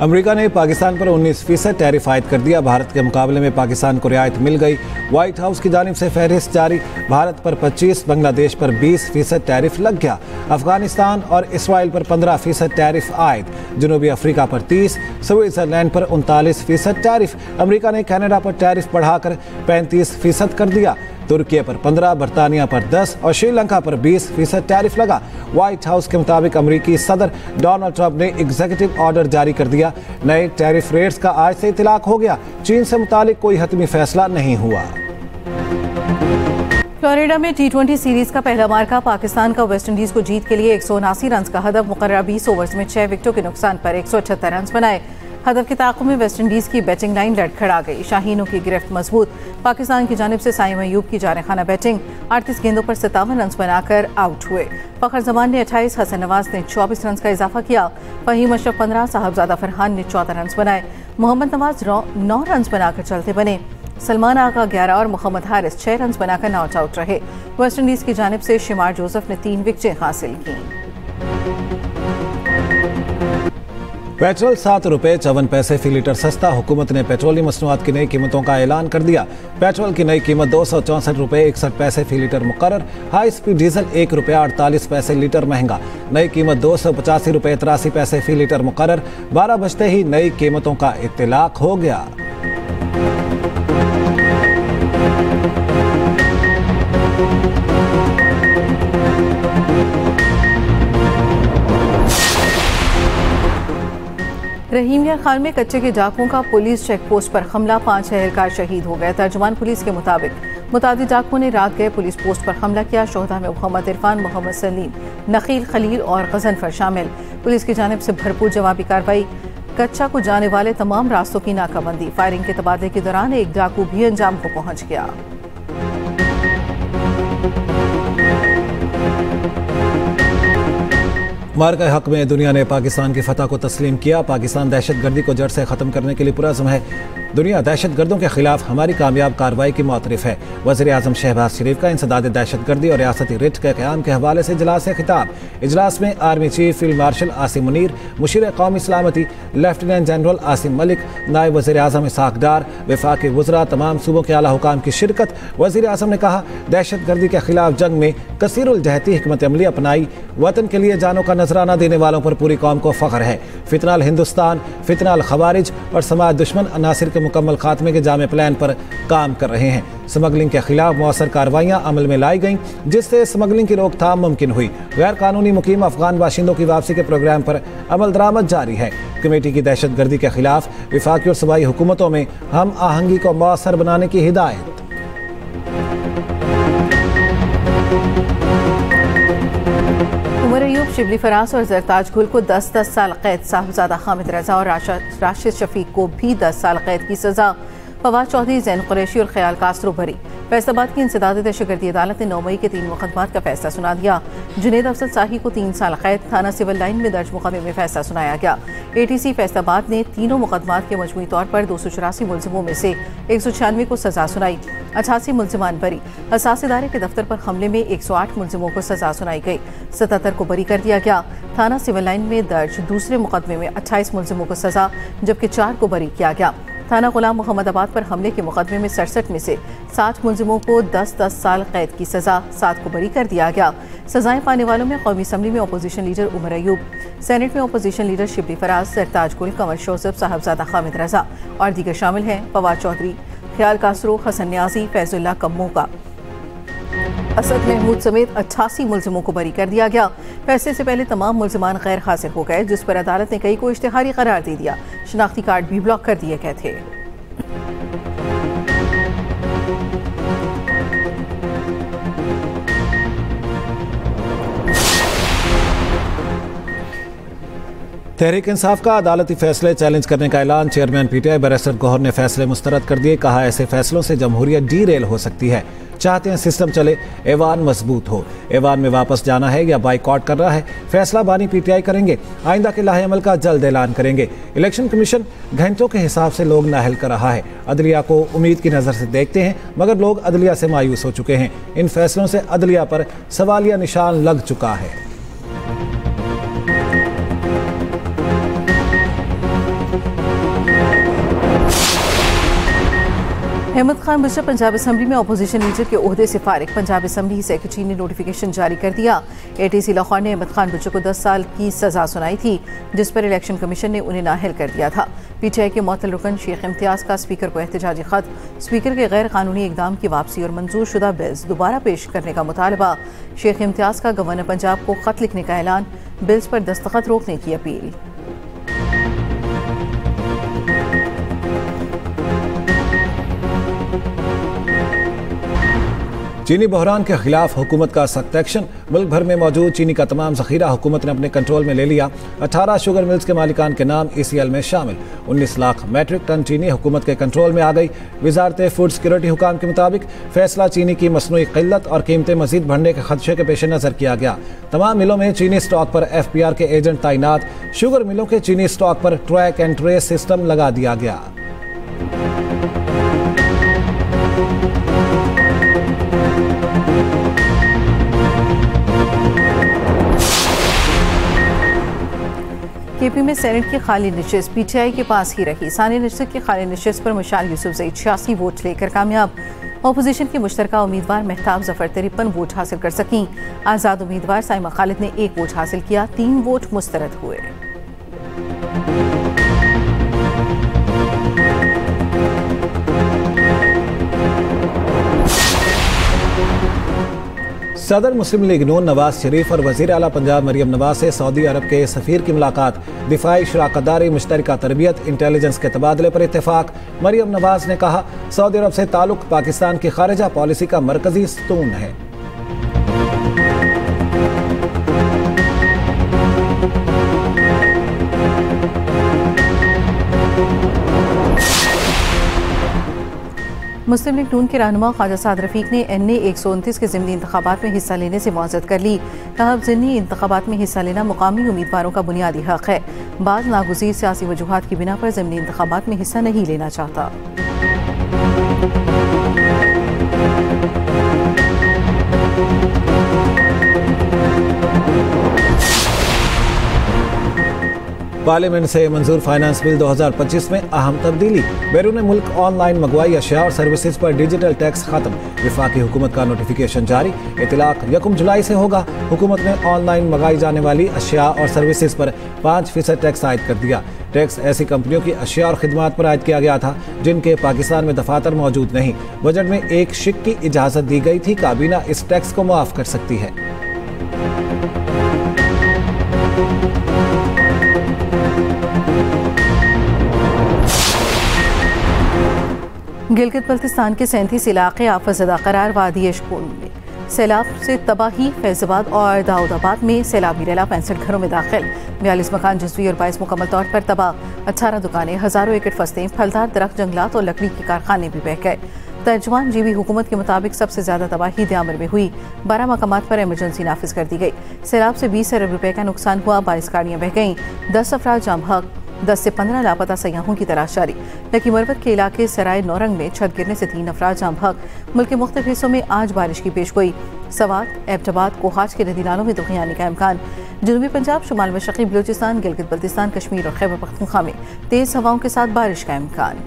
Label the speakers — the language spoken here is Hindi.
Speaker 1: अमेरिका ने पाकिस्तान पर 19% टैरिफ आयद कर दिया। भारत के मुकाबले में पाकिस्तान को रियायत मिल गई। व्हाइट हाउस की जानिब से फहरिस्त जारी। भारत पर 25, बांग्लादेश पर 20% टैरिफ लग गया। अफगानिस्तान और इसराइल पर 15% टैरिफ आयद। जनूबी अफ्रीका पर 30, स्विट्जरलैंड पर 39% टैरिफ। अमेरिका ने कनाडा पर टैरिफ बढ़ाकर 35% कर दिया। तुर्की पर 15, बरतानिया पर 10 और श्रीलंका पर 20% टैरिफ लगा। व्हाइट हाउस के मुताबिक अमेरिकी सदर डोनाल्ड ट्रंप ने एग्जीक्यूटिव ऑर्डर जारी कर दिया। नए टैरिफ रेट्स का आज से इतलाक हो गया। चीन से मुतालिक कोई हतमी फैसला नहीं हुआ।
Speaker 2: फ्लोरिडा में T20 सीरीज का पहला मार्का पाकिस्तान का वेस्टइंडीज को जीत के लिए 179 रन का हदफ। मुकर्रर 20 ओवर्स में 6 विकेटों के नुकसान पर 178 रन बनाए। हदफ के ताक़ुब में वेस्टइंडीज की बैटिंग लाइन लड़खड़ा गई। शाहीनों की गिरफ्त मजबूत। पाकिस्तान की जानिब से साइम अयूब की जानेखाना बैटिंग। 38 गेंदों पर 57 रन बनाकर आउट हुए। फखर जमान ने 28, हसन नवाज ने 24 रन का इजाफा किया। फहीम अशरफ 15, साहबजादा फरहान ने 14 रन बनाए। मोहम्मद नवाज 9 रन बनाकर चलते बने। सलमान आगा 11 और मोहम्मद हारिस 6 रन बनाकर नॉट आउट रहे। वेस्टइंडीज की जानिब से शिमार जोसेफ ने 3 विकेटें हासिल की।
Speaker 1: पेट्रोल 7 रुपये 54 पैसे फी लीटर सस्ता। हुकूमत ने पेट्रोलियम मसनूआत की नई कीमतों का ऐलान कर दिया। पेट्रोल की नई कीमत 264 रुपये 61 पैसे फी लीटर मुकर्रर। हाई स्पीड डीजल 1 रुपया 48 पैसे लीटर महंगा। नई कीमत 285 रुपये 83 पैसे फी लीटर मुकर्रर। 12 बजते ही नई कीमतों का इत्तलाक हो गया।
Speaker 2: रहीमिया खान में कच्चे के डाकुओं का पुलिस चेक पोस्ट पर हमला। 5 एहलकार शहीद हो गए। तर्जुमान पुलिस के मुताबिक मुतादिद डाकुओं ने रात गए पुलिस पोस्ट पर हमला किया। शोहदा में मोहम्मद इरफान, मोहम्मद सलीम, नकील खलील और गजनफर शामिल। पुलिस की जानिब से भरपूर जवाबी कार्रवाई। कच्चा को जाने वाले तमाम रास्तों की नाकाबंदी। फायरिंग के तबादले के दौरान एक डाकू भी अंजाम को पहुंच गया।
Speaker 1: मार्का हक में दुनिया ने पाकिस्तान की फतह को तस्लीम किया। पाकिस्तान दहशतगर्दी को जड़ से ख़त्म करने के लिए पुरज़्म है। दुनिया दहशतगर्दों के खिलाफ हमारी कामयाब कार्रवाई की मुतरफ़ है। वज़ीर आज़म शहबाज शरीफ का इंसदाद दहशतगर्दी और रियासती रिट के क़याम के हवाले से इजलास से खिताब। इजलास में army chief field marshal Asim Munir, मुशीर कौमी सलामती लेफ्टिनेंट जनरल आसिम मलिक, नायब वज़ीर आज़म इसहाक डार, वफाकी वज़रा, तमाम सूबों के आला हुकाम की शिरकत। वज़ीर आज़म ने कहा, दहशतगर्दी के खिलाफ जंग में कसीरुल जहती हिकमत अमली अपनाई। वतन के लिए जानों का नजराना देने वालों पर पूरी कौम को फ़ख्र है। फितनाल हिंदुस्तान, फितनाल खवारिज और समाज दुश्मन अनासिर के मुकम्मल खात्मे के जामे प्लान पर काम कर रहे हैं। स्मगलिंग के खिलाफ मौसर कार्रवाइयाँ अमल में लाई गईं, जिससे स्मगलिंग की रोकथाम मुमकिन हुई। गैर कानूनी मुकीम अफगान बाशिंदों की वापसी के प्रोग्राम पर अमल दरामद जारी है। कमेटी की दहशतगर्दी के खिलाफ विफाकी और सूबाई हुकूमतों में हम आहंगी को मौसर बनाने की हिदायत।
Speaker 2: उमर अयूब, शिबली फराज और जरताज गुल को 10-10 साल कैद। साहबजादा हामिद रजा और राशिद शफीक को भी 10 साल कैद की सजा। फवाद चौधरी, जैन कुरैशी और ख्याल कास्रो भरी। फैसलाबाद की इंसदादी दहशतगर्दी अदालत ने 9 मई के 3 मुकदमात का फैसला सुना दिया। जुनेद अफजल शाही को 3 साल कैद। थाना सिविल लाइन में दर्ज मुकदमे में फैसला सुनाया गया। ATC फैसलाबाद ने तीनों मुकदमात के मजमूई तौर पर 284 मुलजिमों में से 196 को सजा सुनाई। 88 मुलजिमान बरी। हसास इदारे के दफ्तर पर हमले में 108 मुलजिमों को सजा सुनाई गई। 77 को बरी कर दिया गया। थाना सिविल लाइन में दर्ज दूसरे मुकदमे में 28 मुलजिमों को सजा, जबकि 4 को बरी किया गया। थाना गुलाम मोहम्मदाबाद पर हमले के मुकदमे में 67 में से 60 मुलजिमों को 10-10 साल कैद की सजा, 7 को बरी कर दिया गया। सजाएं पाने वालों में कौमी असम्बली में opposition leader Umar Ayub, senate में opposition leader Shibli Faraz, Sartaj Gul, Kanwar Joseph, Sahibzada Hamid Raza और दीगर शामिल हैं। फवाद चौधरी, ख्याल कासरो, हसन न्याजी, फैजुल्ला कम्मो का असद महमूद समेत 88 मुलजिमों को बरी कर दिया गया। फैसले से पहले तमाम मुलजिमान गैर हाजिर हो गए, जिस पर अदालत ने कई को इश्तिहारी करार दे दिया। शनाख्ती कार्ड भी ब्लॉक कर दिए गए थे।
Speaker 1: तहरीक इंसाफ का अदालती फैसले चैलेंज करने का ऐलान। चेयरमैन PTI बैरिस्टर गौहर ने फैसले मुस्तरद कर दिए। कहा, ऐसे फैसलों से जमहूरियत डीरेल हो सकती है। चाहते हैं सिस्टम चले, ऐवान मजबूत हो। ऐवान में वापस जाना है या बाइकआउट करना है, फैसला बानी PTI करेंगे। आइंदा के लाहे अमल का जल्द ऐलान करेंगे। इलेक्शन कमीशन घंटों के हिसाब से लोग नाहल कर रहा है। अदलिया को उम्मीद की नज़र से देखते हैं, मगर लोग अदलिया से मायूस हो चुके हैं। इन फैसलों से अदलिया पर सवालिया निशान लग चुका है।
Speaker 2: अहमद खान बुशरा पंजाब असम्बली में अपोजिशन लीडर के ओहदे से फारिग। पंजाब असम्बली सेक्रेटरी ने नोटिफिकेशन जारी कर दिया। ATC लाहौर ने अहमद खान बुशरा को 10 साल की सजा सुनाई थी, जिस पर इलेक्शन कमीशन ने उन्हें नाअहल कर दिया था। PTI के मुअत्तल रुकन शेख इम्तियाज का स्पीकर को एहतजाजी खत। स्पीकर के गैर कानूनी इकदाम की वापसी और मंजूर शुदा बिल्स दोबारा पेश करने का मुतालबा। शेख इम्तियाज का गवर्नर पंजाब को खत लिखने का ऐलान। बिल्स पर दस्तखत रोकने की अपील।
Speaker 1: चीनी बहरान के खिलाफ हुकूमत का सख्त एक्शन। मुल्क भर में मौजूद चीनी का तमाम जखीरा हुकूमत ने अपने कंट्रोल में ले लिया। 18 शुगर मिल्स के मालिकान के नाम ECL में शामिल। 19 लाख मैट्रिक टन चीनी हुकूमत के कंट्रोल में आ गई। वजारत फूड सिक्योरिटी हुकाम के मुताबिक फैसला चीनी की मसनूई किल्लत और कीमतें मजीद बढ़ने के खदशे के पेश नजर किया गया। तमाम मिलों में चीनी स्टॉक पर FPR के एजेंट तैनात। शुगर मिलों के चीनी स्टॉक पर ट्रैक एंड ट्रेस सिस्टम लगा दिया गया। KP में सेनेट की खाली नशिस्त PTI के पास ही रही। सानी नशिस्त की खाली नशिस्त पर मुशाल यूसुफजई 86 वोट लेकर कामयाब। अपोजिशन की मुश्तरका उम्मीदवार महताब जफर 53 वोट हासिल कर सकीं। आज़ाद उम्मीदवार साइमा खालिद ने 1 वोट हासिल किया। 3 वोट मुस्तरद हुए। सदर मुस्लिम लीग नून नवाज शरीफ और वजीर आला पंजाब मरियम नवाज से सऊदी अरब के सफीर की मुलाकात। दिफाई शराकतदारी, मुश्तरका तरबियत, इंटेलिजेंस के तबादले पर इत्तेफाक। मरियम नवाज ने कहा, सऊदी अरब से ताल्लुक पाकिस्तान की खारिजा पॉलिसी का मरकजी स्तून है। मुस्लिम लीग नून के रहनुमा ख्वाजा साद रफीक ने NA 129 के ज़िमनी इंतखाबात में हिस्सा लेने से मुआज़रत कर ली। कहा, ज़िमनी इंतखाबात में हिस्सा लेना मुकामी उम्मीदवारों का बुनियादी हक है। बाद नागुज़ीर सियासी वजूहात की बिना पर ज़िमनी इंतखाबात में हिस्सा नहीं लेना चाहता। पार्लियामेंट से मंजूर फाइनेंस बिल 2025 में अहम तब्दीली। बैरून मुल्क ऑनलाइन मंगवाई अशिया और सर्विसेज पर डिजिटल टैक्स खत्म। वफाकी हुकूमत का नोटिफिकेशन जारी। इतलाक 1 जुलाई से होगा। हुकूमत ने ऑनलाइन मंगाई जाने वाली अशिया और सर्विसेज पर 5% टैक्स आयद कर दिया। टैक्स ऐसी कंपनियों की अशिया और खिदमात पर आयद किया गया था जिनके पाकिस्तान में दफातर मौजूद नहीं। बजट में एक शिक की इजाजत दी गई थी। काबीना इस टैक्स को मुआफ कर सकती है। गिलगित बल्तिस्तान के 37 इलाके आफतज़दा करार। वादी अशकून में सैलाब से तबाही। फैजाबाद और दाऊदाबाद में सैलाबी रेला 65 घरों में दाखिल। 42 मकान जज़वी और 22 मुकम्मल तौर पर तबाह। 18 दुकानें, हज़ारों एकड़ फसलें, फलदार दरख्त, जंगलात और लकड़ी के कारखाने भी बह गए। तर्जुमान जीबी हुकूमत के मुताबिक सबसे ज्यादा तबाही दियामर में हुई। 12 मकामात पर इमरजेंसी नाफिज कर दी गई। सैलाब से 20 अरब रुपए का नुकसान हुआ। 22 गाड़ियां बह गईं। 10 अफराद जाम हक। 10 से 15 लापता सयाहों की तलाश जारी। लकी मरवत के इलाके सराय नौरंग में छत गिरने से 3 अफराद जाम हक। मुल्क के मुख्तलिफ हिस्सों में आज बारिश की पेशगोई। सवात, एबटाबाद, कोहाज के नदी नालों में दुखियानी का इम्कान। जनूबी पंजाब, शुमाल मशरक़ी बलूचिस्तान, गिलगित बल्तिस्तान, कश्मीर और खैबर पख्तूनख्वा में तेज हवाओं के साथ बारिश का इम्कान।